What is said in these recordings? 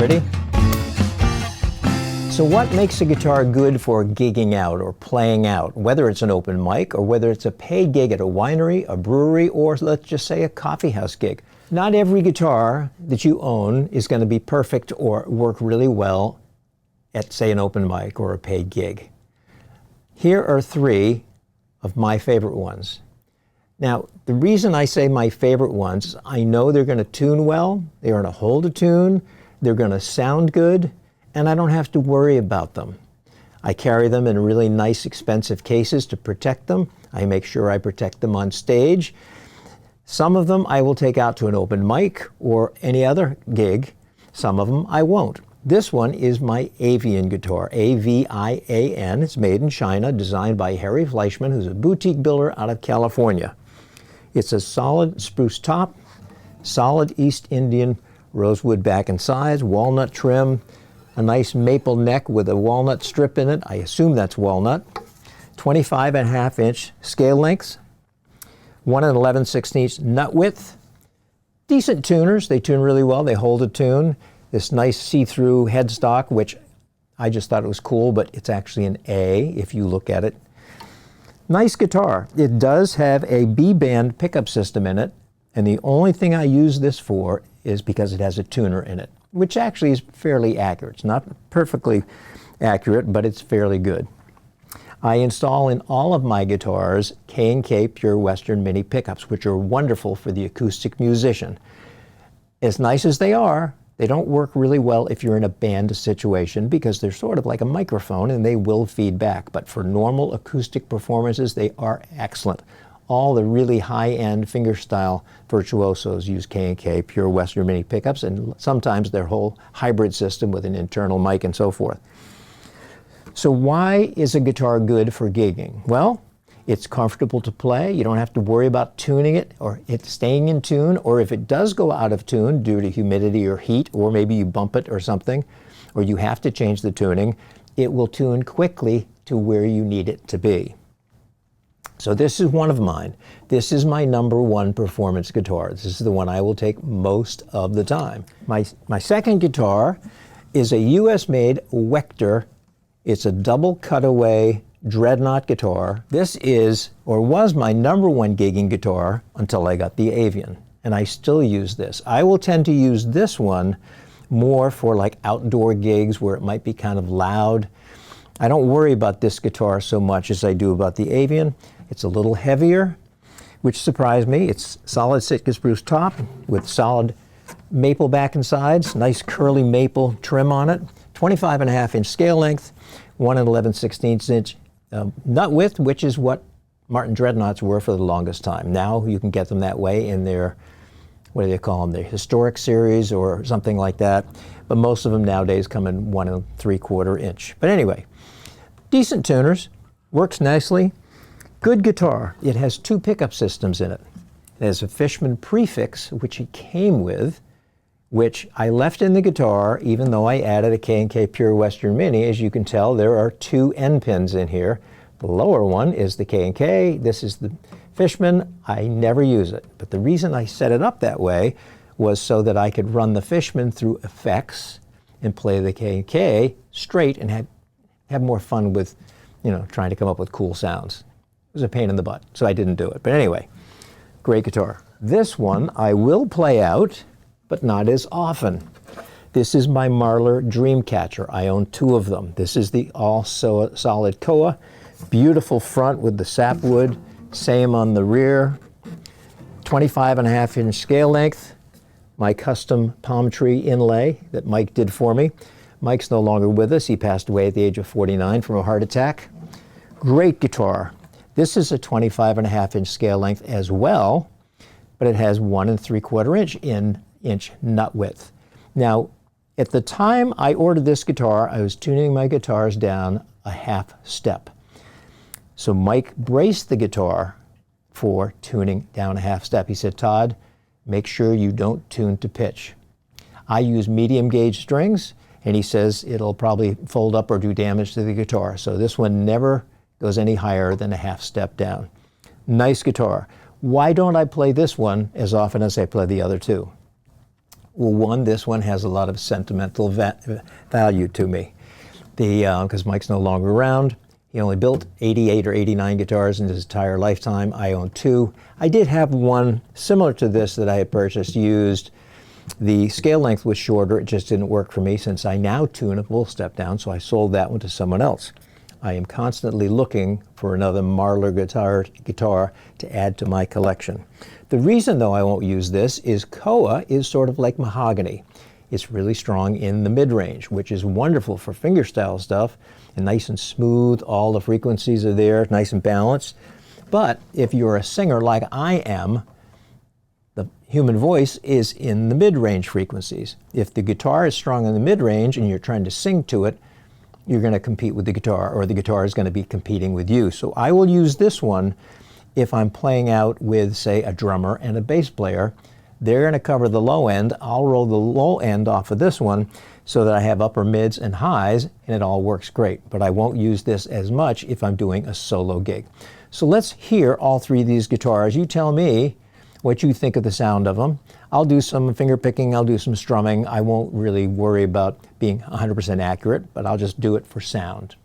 pretty? So what makes a guitar good for gigging out or playing out, whether it's an open mic or whether it's a paid gig at a winery, a brewery, or let's just say a coffeehouse gig? Not every guitar that you own is going to be perfect or work really well at, say, an open mic or a paid gig. Here are 3 of my favorite ones. Now, the reason I say my favorite ones, I know they're going to tune well, they're going to hold a tune, they're going to sound good, and I don't have to worry about them. I carry them in really nice, expensive cases to protect them. I make sure I protect them on stage. Some of them I will take out to an open mic or any other gig. Some of them I won't. This one is my Avian guitar, A-V-I-A-N. It's made in China, designed by Harry Fleischman, who's a boutique builder out of California. It's a solid spruce top, solid East Indian rosewood back and sides, walnut trim, a nice maple neck with a walnut strip in it. I assume that's walnut. 25.5-inch scale lengths, 1 11/16 nut width. Decent tuners. They tune really well. They hold a tune. This nice see-through headstock, which I just thought it was cool, but it's actually an A if you look at it. Nice guitar. It does have a B-band pickup system in it, and the only thing I use this for is because it has a tuner in it, which actually is fairly accurate. It's not perfectly accurate, but it's fairly good. I install in all of my guitars K&K Pure Western Mini pickups, which are wonderful for the acoustic musician. As nice as they are, they don't work really well if you're in a band situation because they're sort of like a microphone and they will feed back. But for normal acoustic performances, they are excellent. All the really high-end fingerstyle virtuosos use K&K Pure Western Mini pickups, and sometimes their whole hybrid system with an internal mic and so forth. So why is a guitar good for gigging? Well, it's comfortable to play. You don't have to worry about tuning it or it staying in tune, or if it does go out of tune due to humidity or heat, or maybe you bump it or something, or you have to change the tuning, it will tune quickly to where you need it to be. So this is one of mine. This is my #1 performance guitar. This is the one I will take most of the time. My second guitar is a US-made Wector. It's a double cutaway dreadnought guitar. This is, or was, my #1 gigging guitar until I got the Avian, and I still use this. I will tend to use this one more for like outdoor gigs where it might be kind of loud. I don't worry about this guitar so much as I do about the Avian. It's a little heavier, which surprised me. It's solid Sitka spruce top with solid maple back and sides, nice curly maple trim on it, 25.5-inch scale length, 1 11/16 nut width, which is what Martin Dreadnoughts were for the longest time. Now you can get them that way in their, what do they call them, their historic series or something like that. But most of them nowadays come in 1 3/4 inch. But anyway, decent tuners, works nicely. Good guitar. It has 2 pickup systems in it. It has a Fishman prefix, which it came with, which I left in the guitar, even though I added a K&K Pure Western Mini. As you can tell, there are 2 end pins in here. The lower one is the K&K. This is the Fishman. I never use it. But the reason I set it up that way was so that I could run the Fishman through effects and play the K&K straight and have more fun with, trying to come up with cool sounds. It was a pain in the butt, so I didn't do it. But anyway, great guitar. This one I will play out, but not as often. This is my Marlar Dreamcatcher. I own 2 of them. This is the all-solid Koa. Beautiful front with the sapwood. Same on the rear. 25.5-inch scale length. My custom palm tree inlay that Mike did for me. Mike's no longer with us. He passed away at the age of 49 from a heart attack. Great guitar. This is a 25.5-inch scale length as well, but it has 1 3/4-inch nut width. Now, at the time I ordered this guitar, I was tuning my guitars down a half step. So Mike braced the guitar for tuning down a half step. He said, "Todd, make sure you don't tune to pitch." I use medium gauge strings, and he says it'll probably fold up or do damage to the guitar. So this one never goes any higher than a half step down. Nice guitar. Why don't I play this one as often as I play the other 2? Well, one, this one has a lot of sentimental value to me. Because Mike's no longer around. He only built 88 or 89 guitars in his entire lifetime. I own 2. I did have one similar to this that I had purchased used. The scale length was shorter. It just didn't work for me since I now tune a full step down, so I sold that one to someone else. I am constantly looking for another Marlar guitar to add to my collection. The reason, though, I won't use this is Koa is sort of like mahogany. It's really strong in the mid-range, which is wonderful for fingerstyle stuff, and nice and smooth. All the frequencies are there, nice and balanced. But if you're a singer like I am, the human voice is in the mid-range frequencies. If the guitar is strong in the mid-range and you're trying to sing to it, you're going to compete with the guitar, or the guitar is going to be competing with you. So I will use this one if I'm playing out with, say, a drummer and a bass player. They're going to cover the low end. I'll roll the low end off of this one so that I have upper mids and highs, and it all works great. But I won't use this as much if I'm doing a solo gig. So let's hear all 3 of these guitars. You tell me what you think of the sound of them. I'll do some finger picking, I'll do some strumming. I won't really worry about being 100% accurate, but I'll just do it for sound.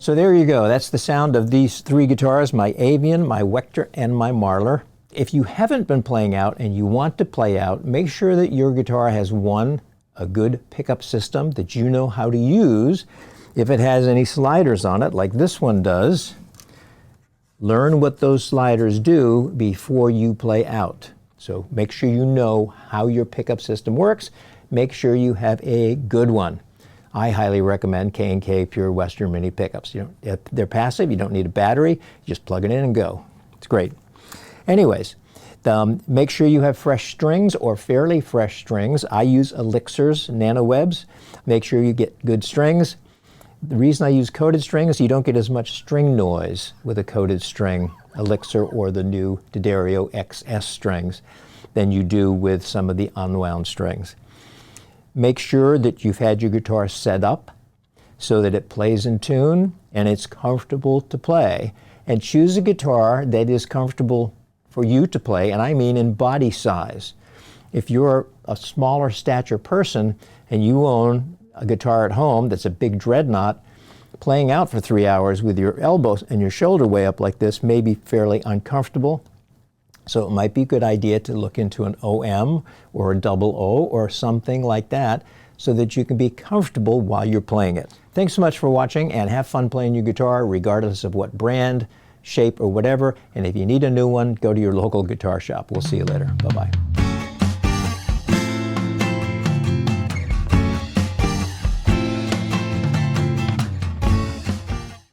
So there you go. That's the sound of these three guitars, my Avian, my Vector, and my Marlar. If you haven't been playing out and you want to play out, make sure that your guitar has a good pickup system that you know how to use. If it has any sliders on it, like this one does, learn what those sliders do before you play out. So make sure you know how your pickup system works. Make sure you have a good one. I highly recommend K&K Pure Western Mini pickups. They're passive, you don't need a battery, you just plug it in and go. It's great. Anyways, make sure you have fresh strings or fairly fresh strings. I use Elixir's Nano Webs. Make sure you get good strings. The reason I use coated strings, you don't get as much string noise with a coated string, Elixir or the new D'Addario XS strings, than you do with some of the unwound strings. Make sure that you've had your guitar set up so that it plays in tune and it's comfortable to play. And choose a guitar that is comfortable for you to play, and I mean in body size. If you're a smaller stature person and you own a guitar at home that's a big dreadnought, playing out for 3 hours with your elbows and your shoulder way up like this may be fairly uncomfortable. So it might be a good idea to look into an OM or a double O or something like that so that you can be comfortable while you're playing it. Thanks so much for watching, and have fun playing your guitar regardless of what brand, shape, or whatever. And if you need a new one, go to your local guitar shop. We'll see you later. Bye-bye.